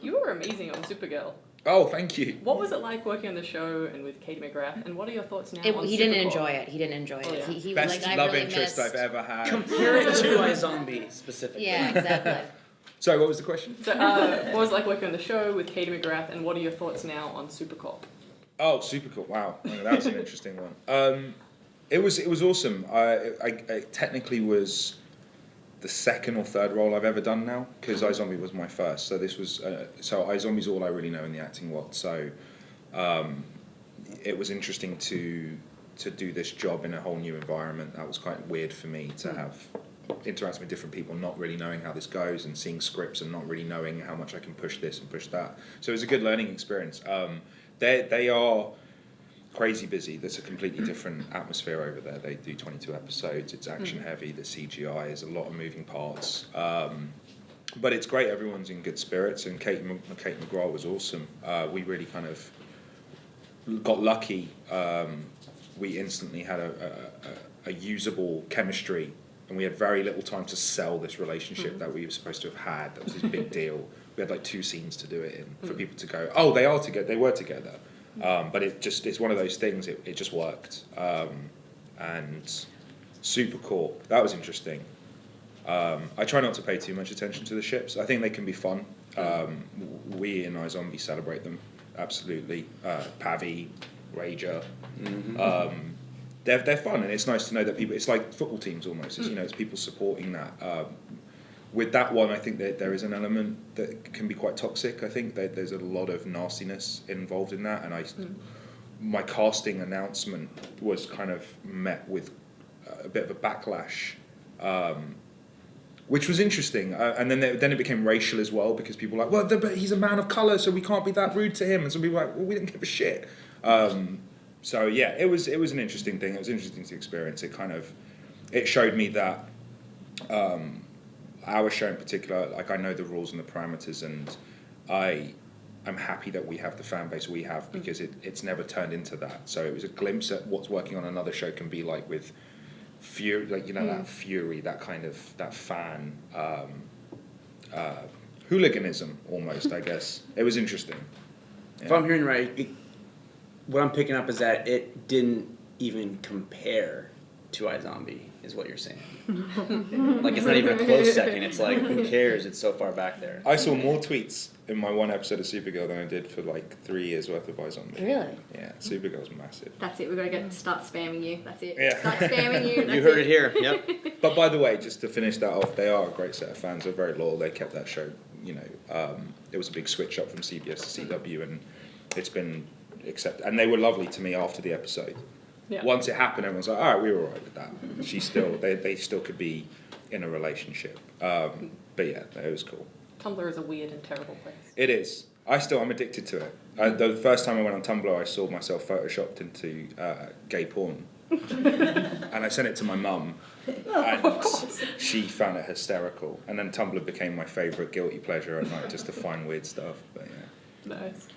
You were amazing on Supergirl. Oh, thank you. What was it like working on the show and with Katie McGrath? And what are your thoughts now on He Supercorp? didn't enjoy it. He didn't enjoy it. Oh, yeah. He Best was like, love I really interest missed. I've ever had. Compare it to iZombie specifically. Yeah, exactly. Sorry, what was the question? So, what was it like working on the show with Katie McGrath? And what are your thoughts now on Supercorp? Oh, Supercorp! Wow, that was an interesting one. It was awesome. I technically was the second or third role I've ever done now because iZombie was my first. So this was so iZombie's all I really know in the acting world. So it was interesting to do this job in a whole new environment. That was quite weird for me to have interacting with different people, not really knowing how this goes, and seeing scripts and not really knowing how much I can push this and push that. So it was a good learning experience. They are crazy busy. There's a completely different atmosphere over there. They do 22 episodes. It's action heavy. The CGI is a lot of moving parts. But it's great. Everyone's in good spirits, and Kate McGraw was awesome. We really kind of got lucky. We instantly had a usable chemistry, and we had very little time to sell this relationship that we were supposed to have had. That was this big deal. We had like 2 scenes to do it in for people to go, oh, they are together. They were together. But it's one of those things. It just worked. And Supercorp, that was interesting. I try not to pay too much attention to the ships. I think they can be fun. We in iZombie celebrate them absolutely. Pavi, Rager. They're fun, and it's nice to know that people. It's like football teams almost. It's, it's people supporting that. With that one, I think that there is an element that can be quite toxic. I think that there's a lot of nastiness involved in that, and my casting announcement was kind of met with a bit of a backlash, which was interesting. And then it became racial as well, because people were like, well, but he's a man of colour, so we can't be that rude to him. And some people were like, well, we don't give a shit. So yeah, it was an interesting thing. It was interesting to experience. It showed me that. Our show in particular, like I know the rules and the parameters, and I'm happy that we have the fan base we have, because it's never turned into that. So it was a glimpse at what's working on another show can be like with fury, like that fury, that kind of that fan hooliganism almost. I guess it was interesting. Yeah. If I'm hearing right, what I'm picking up is that it didn't even compare to iZombie, is what you're saying. Like, it's not even a close second. It's like, who cares? It's so far back there. I saw more tweets in my one episode of Supergirl than I did for like 3 years worth of iZombie. Really? Yeah, Supergirl's massive. That's it. We're gonna start spamming you. That's it. Yeah. Start spamming you. You heard it here. Yep. But by the way, just to finish that off, they are a great set of fans. They're very loyal. They kept that show. It was a big switch up from CBS to CW, and it's been accepted. And they were lovely to me after the episode. Yeah. Once it happened, everyone's like, all right, we were all right with that. They still could be in a relationship. But yeah, it was cool. Tumblr is a weird and terrible place. It is. I'm addicted to it. The first time I went on Tumblr, I saw myself photoshopped into gay porn. And I sent it to my mum. And she found it hysterical. And then Tumblr became my favourite guilty pleasure at night, just to find weird stuff. But yeah. Nice.